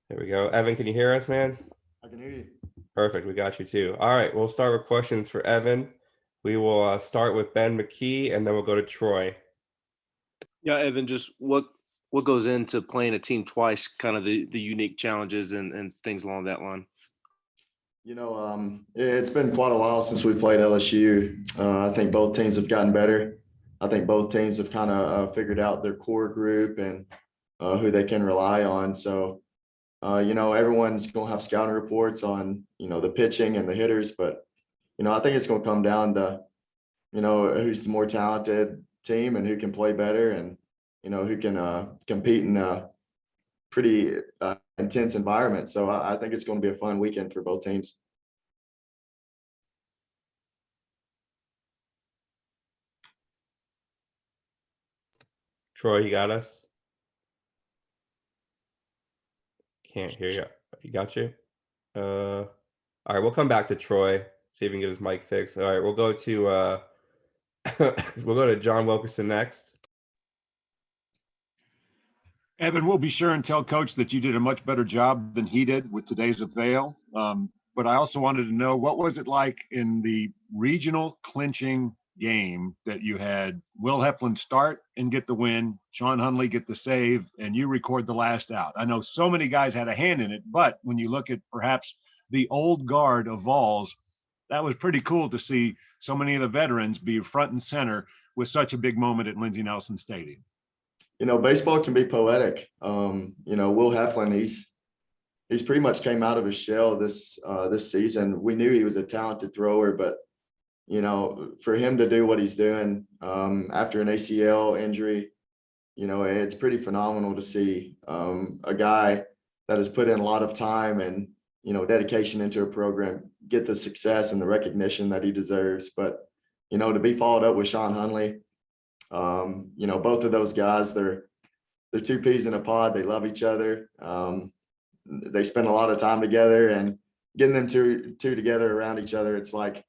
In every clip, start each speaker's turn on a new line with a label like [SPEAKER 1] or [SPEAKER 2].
[SPEAKER 1] There we go. Evan, can you hear us, man?
[SPEAKER 2] I can hear you.
[SPEAKER 1] Perfect. We got you too. All right. We'll start with questions for Evan. We will start with Ben McKee, and then we'll go to Troy.
[SPEAKER 3] Yeah, Evan, just what goes into playing a team twice, kind of the unique challenges and things along that line.
[SPEAKER 2] It's been quite a while since we played LSU. I think both teams have gotten better. I think both teams have kind of figured out their core group and who they can rely on. So, everyone's going to have scouting reports on, the pitching and the hitters, but, I think it's going to come down to, who's the more talented team and who can play better and, who can compete in a pretty intense environment. So I think it's going to be a fun weekend for both teams.
[SPEAKER 1] Troy, you got us? Can't hear you. You got you? All right, we'll come back to Troy, see if we can get his mic fixed. All right, we'll go to we'll go to John Wilkerson next.
[SPEAKER 4] Evan, we'll be sure and tell Coach that you did a much better job than he did with today's avail. But I also wanted to know, what was it like in the regional clinching game that you had Will Heflin start and get the win, Sean Hunley get the save, and you record the last out? I know so many guys had a hand in it, but when you look at perhaps the old guard of Vols, that was pretty cool to see so many of the veterans be front and center with such a big moment at Lindsey Nelson Stadium.
[SPEAKER 2] Baseball can be poetic. Will Heflin, he's pretty much came out of his shell this season. We knew he was a talented thrower, but for him to do what he's doing after an ACL injury, it's pretty phenomenal to see a guy that has put in a lot of time and dedication into a program get the success and the recognition that he deserves. But to be followed up with Sean Hunley. Both of those guys, they're two peas in a pod. They love each other. They spend a lot of time together, and getting them two together around each other, it's like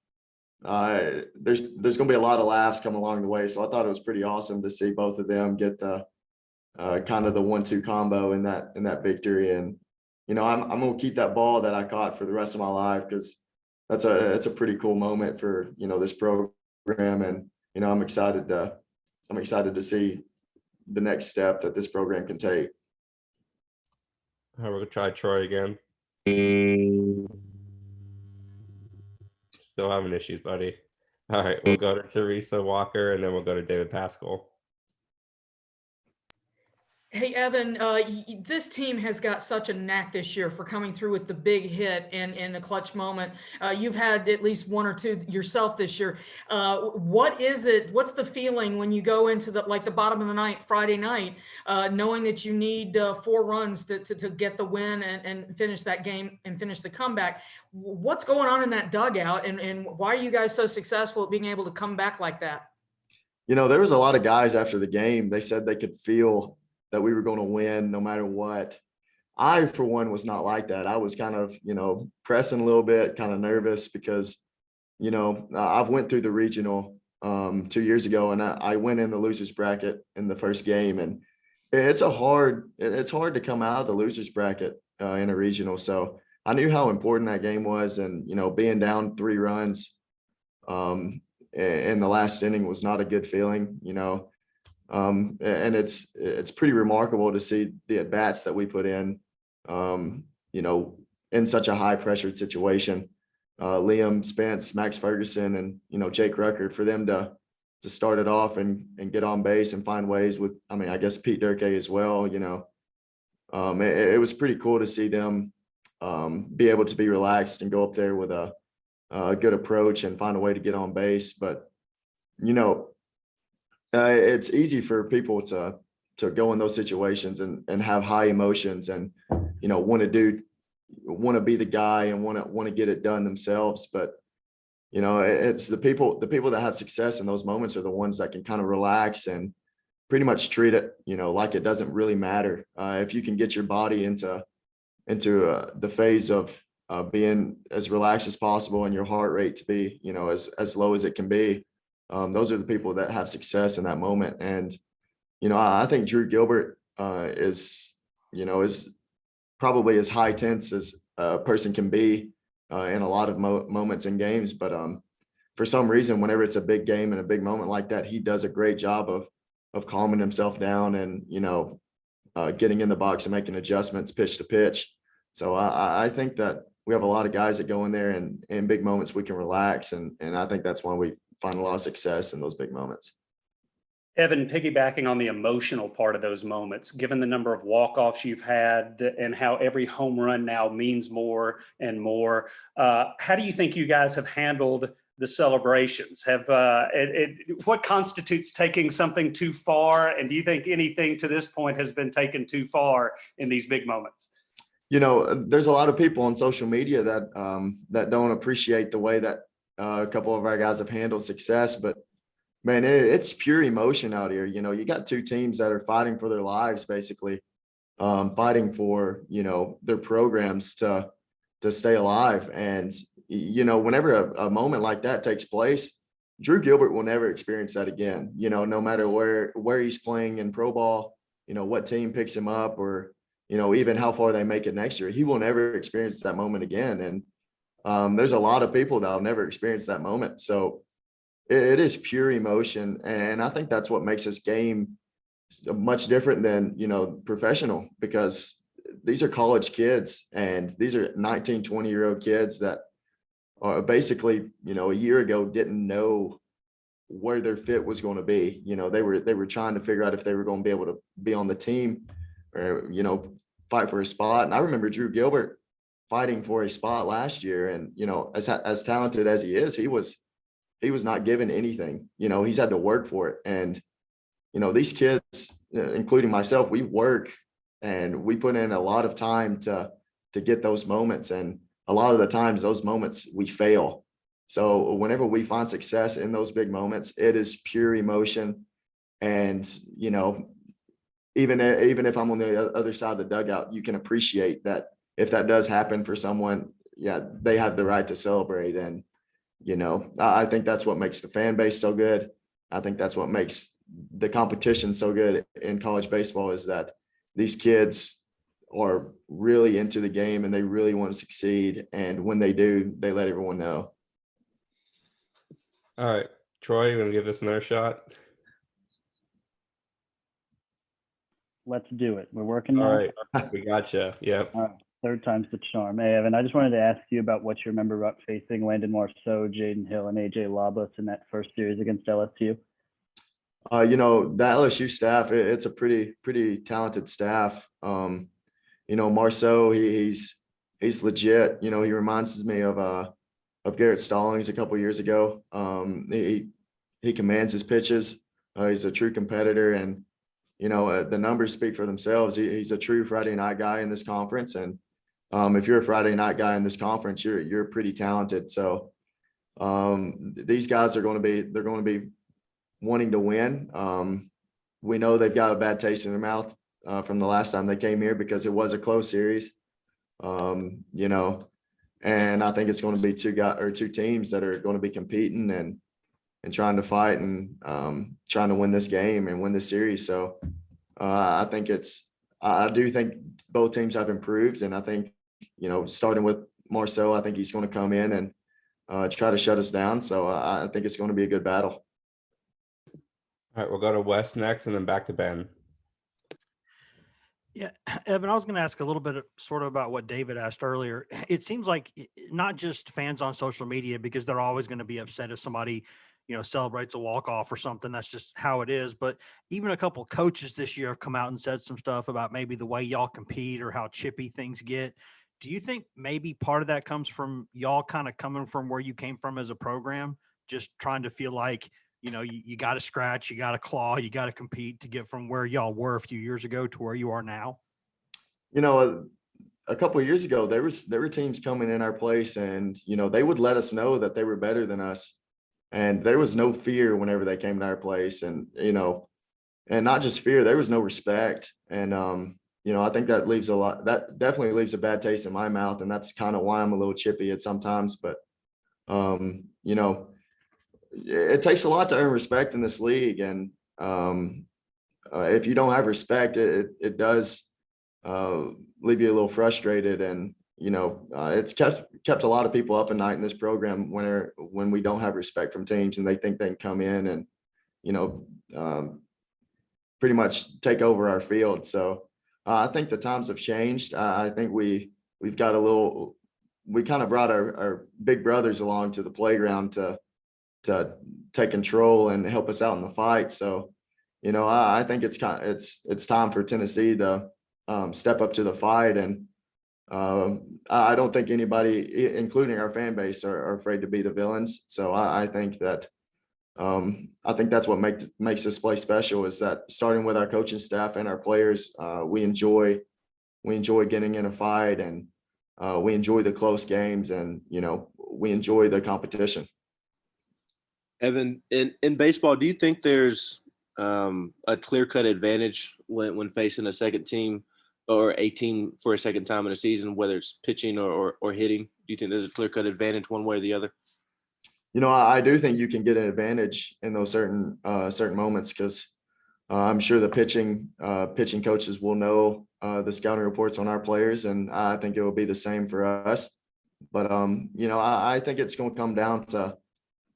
[SPEAKER 2] there's going to be a lot of laughs come along the way. So I thought it was pretty awesome to see both of them get the kind of the 1-2 combo in that victory. And I'm going to keep that ball that I caught for the rest of my life, because it's a pretty cool moment for this program, and I'm excited to see the next step that this program can take.
[SPEAKER 1] All right, we're gonna try Troy again. Still having issues, buddy. All right, we'll go to Teresa Walker, and then we'll go to David Pascal.
[SPEAKER 5] Hey, Evan, this team has got such a knack this year for coming through with the big hit in the clutch moment. You've had at least one or two yourself this year. What is it? What's the feeling when you go into the bottom of the ninth, Friday night, knowing that you need 4 runs to get the win and finish that game and finish the comeback? What's going on in that dugout, and why are you guys so successful at being able to come back like that?
[SPEAKER 2] There was a lot of guys after the game. They said they could feel that we were going to win no matter what. I, for one, was not like that. I was kind of, pressing a little bit, kind of nervous because, I've went through the regional 2 years ago, and I went in the losers bracket in the first game, and it's hard to come out of the losers bracket in a regional. So I knew how important that game was, and being down 3 runs in the last inning was not a good feeling. And it's pretty remarkable to see the at bats that we put in, in such a high pressured situation. Liam Spence, Max Ferguson, and Jake Rucker, for them to start it off and get on base and find ways with, I guess Pete Durkee as well. It was pretty cool to see them be able to be relaxed and go up there with a good approach and find a way to get on base. But it's easy for people to go in those situations and have high emotions and want to be the guy and want to get it done themselves. But it's the people that have success in those moments are the ones that can kind of relax and pretty much treat it like it doesn't really matter. If you can get your body into the phase of being as relaxed as possible and your heart rate to be as low as it can be, those are the people that have success in that moment. And I think Drew Gilbert is probably as high tense as a person can be in a lot of moments in games. But for some reason, whenever it's a big game and a big moment like that, he does a great job of calming himself down and, getting in the box and making adjustments pitch to pitch. So I think that we have a lot of guys that go in there and in big moments we can relax. And I think that's why we find a lot of success in those big moments.
[SPEAKER 6] Evan, piggybacking on the emotional part of those moments, given the number of walk-offs you've had and how every home run now means more and more, how do you think you guys have handled the celebrations? What constitutes taking something too far? And do you think anything to this point has been taken too far in these big moments?
[SPEAKER 2] There's a lot of people on social media that that don't appreciate the way that a couple of our guys have handled success, but man, it's pure emotion out here. You got two teams that are fighting for their lives, basically, fighting for, their programs to stay alive. And, whenever a moment like that takes place, Drew Gilbert will never experience that again, no matter where he's playing in pro ball, what team picks him up or, even how far they make it next year, he will never experience that moment again. And there's a lot of people that'll never experience that moment. So it is pure emotion. And I think that's what makes this game much different than, professional, because these are college kids and these are 19, 20-year-old kids that are basically, a year ago didn't know where their fit was going to be. They were trying to figure out if they were going to be able to be on the team or, fight for a spot. And I remember Drew Gilbert fighting for a spot last year. And, as talented as he is, he was not given anything. He's had to work for it. And, these kids, including myself, we work and we put in a lot of time to get those moments. And a lot of the times those moments we fail. So whenever we find success in those big moments, it is pure emotion. And, even if I'm on the other side of the dugout, you can appreciate that if that does happen for someone, yeah, they have the right to celebrate. And, I think that's what makes the fan base so good. I think that's what makes the competition so good in college baseball, is that these kids are really into the game and they really want to succeed. And when they do, they let everyone know.
[SPEAKER 1] All right, Troy, you want to give this another shot?
[SPEAKER 7] Let's do it. We're working
[SPEAKER 1] All
[SPEAKER 7] now.
[SPEAKER 1] right, we gotcha. Yep.
[SPEAKER 7] All right. Third time's the charm. Hey, Evan, I just wanted to ask you about what you remember about facing Landon Marceau, Jaden Hill, and AJ Labas in that first series against LSU.
[SPEAKER 2] The LSU staff, it's a pretty talented staff. Marceau, he's legit. He reminds me of Garrett Stallings a couple years ago. He commands his pitches. He's a true competitor, and the numbers speak for themselves. He's a true Friday night guy in this conference, and if you're a Friday night guy in this conference, you're pretty talented. So these guys they're going to be wanting to win. We know they've got a bad taste in their mouth from the last time they came here because it was a close series. And I think it's going to be two teams that are going to be competing and trying to fight and trying to win this game and win this series. So I do think both teams have improved, and I think, starting with Marceau, I think he's going to come in and try to shut us down. So I think it's going to be a good battle.
[SPEAKER 1] All right, we'll go to Wes next and then back to Ben.
[SPEAKER 8] Yeah, Evan, I was going to ask a little bit sort of about what David asked earlier. It seems like not just fans on social media, because they're always going to be upset if somebody, celebrates a walk-off or something. That's just how it is. But even a couple coaches this year have come out and said some stuff about maybe the way y'all compete or how chippy things get. Do you think maybe part of that comes from y'all kind of coming from where you came from as a program, just trying to feel like, you got to scratch, you got to claw, you got to compete to get from where y'all were a few years ago to where you are now?
[SPEAKER 2] A couple of years ago, there were teams coming in our place, and they would let us know that they were better than us, and there was no fear whenever they came to our place, and and not just fear, there was no respect, and I think that definitely leaves a bad taste in my mouth, and that's kind of why I'm a little chippy at sometimes, but it takes a lot to earn respect in this league, and if you don't have respect, it does leave you a little frustrated. And, it's kept a lot of people up at night in this program when we don't have respect from teams and they think they can come in and, pretty much take over our field. So I think the times have changed. I think we've got we kind of brought our big brothers along to the playground to take control and help us out in the fight. So, I think it's time for Tennessee to step up to the fight. And I don't think anybody, including our fan base, are afraid to be the villains. So I think that that's what makes this play special, is that starting with our coaching staff and our players, we enjoy getting in a fight, and we enjoy the close games, and we enjoy the competition.
[SPEAKER 3] Evan, in baseball, do you think there's a clear-cut advantage when facing a second team or a team for a second time in a season, whether it's pitching or hitting? Do you think there's a clear-cut advantage one way or the other?
[SPEAKER 2] I do think you can get an advantage in those certain moments, because I'm sure the pitching coaches will know the scouting reports on our players, and I think it will be the same for us. But I think it's going to come down to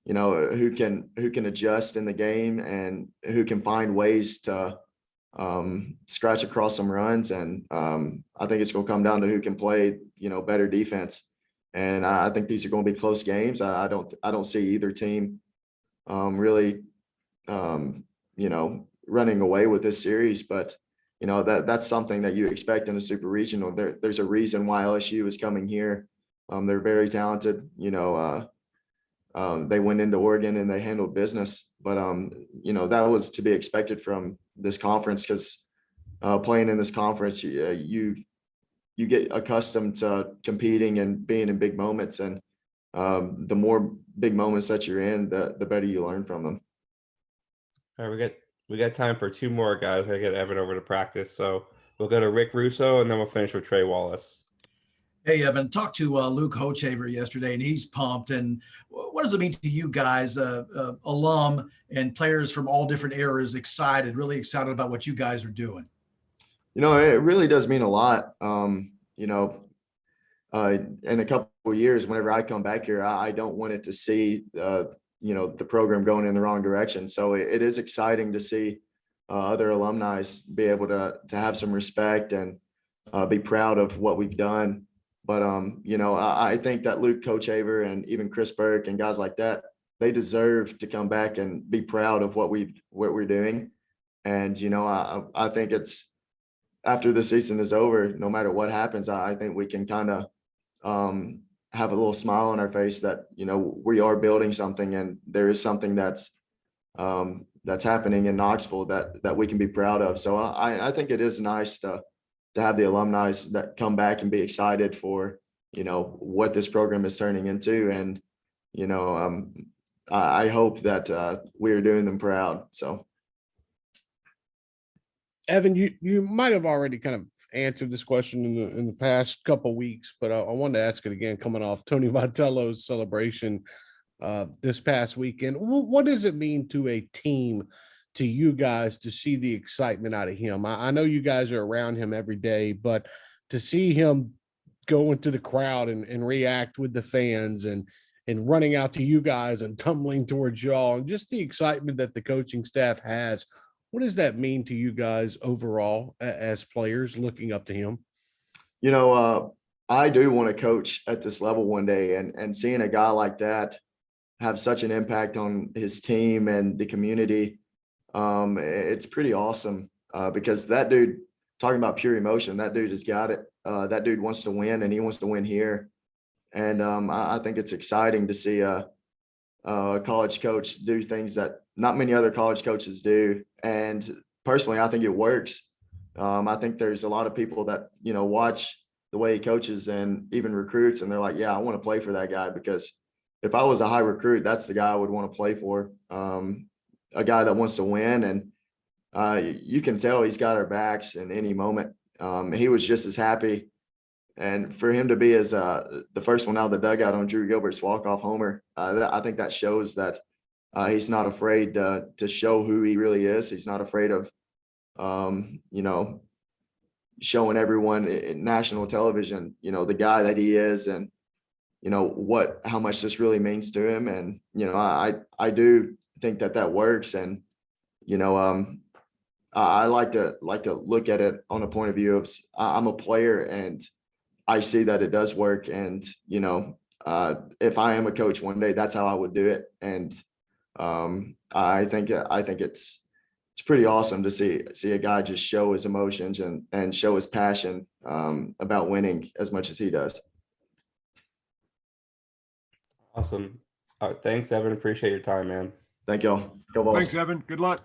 [SPEAKER 2] who can adjust in the game and who can find ways to scratch across some runs. And I think it's going to come down to who can play better defense. And I think these are going to be close games. I don't see either team really running away with this series. But that's something that you expect in a super regional. There's a reason why LSU is coming here. They're very talented. They went into Oregon and they handled business. But that was to be expected from this conference, because playing in this conference, you get accustomed to competing and being in big moments, and the more big moments that you're in, the better you learn from them.
[SPEAKER 1] All right, we got time for two more guys. I get Evan over to practice, so we'll go to Rick Russo, and then we'll finish with Trey Wallace.
[SPEAKER 9] Hey, Evan, talked to Luke Hochaver yesterday, and he's pumped. And what does it mean to you guys, alum and players from all different eras, really excited about what you guys are doing?
[SPEAKER 2] It really does mean a lot. In a couple of years, whenever I come back here, I don't want it to see, the program going in the wrong direction. So it is exciting to see other alumni be able to have some respect and be proud of what we've done. But, I think that Luke Hochaver and even Chris Burke and guys like that, they deserve to come back and be proud of what we're doing. And, I think it's, after the season is over, no matter what happens, I think we can kind of have a little smile on our face that, we are building something, and there is something that's happening in Knoxville that we can be proud of. So I think it is nice to have the alumni that come back and be excited for, what this program is turning into. And, I hope that we are doing them proud. So.
[SPEAKER 10] Evan, you might have already kind of answered this question in the past couple of weeks, but I wanted to ask it again, coming off Tony Vitello's celebration this past weekend. What does it mean to a team, to you guys, to see the excitement out of him? I know you guys are around him every day, but to see him go into the crowd and react with the fans and running out to you guys and tumbling towards y'all, and just the excitement that the coaching staff has, what does that mean to you guys overall as players looking up to him?
[SPEAKER 2] I do want to coach at this level one day, and seeing a guy like that have such an impact on his team and the community, it's pretty awesome, because that dude, talking about pure emotion, that dude has got it. That dude wants to win, and he wants to win here. And I think it's exciting to see a college coach do things that not many other college coaches do. And personally, I think it works. I think there's a lot of people that, watch the way he coaches and even recruits, and they're like, yeah, I want to play for that guy, because if I was a high recruit, that's the guy I would want to play for. A guy that wants to win, and you can tell he's got our backs in any moment. He was just as happy. And for him to be as the first one out of the dugout on Drew Gilbert's walk-off homer, I think that shows that he's not afraid to show who he really is. He's not afraid of, showing everyone in national television, the guy that he is, and how much this really means to him. And I do think that works. And I like to look at it on a point of view of I'm a player and I see that it does work. And if I am a coach one day, that's how I would do it. And I think it's pretty awesome to see a guy just show his emotions and show his passion about winning as much as he does.
[SPEAKER 1] Awesome. Thanks, Evan. Appreciate your time, man.
[SPEAKER 2] Thank y'all. Go Vols.
[SPEAKER 4] Thanks, Evan. Good luck.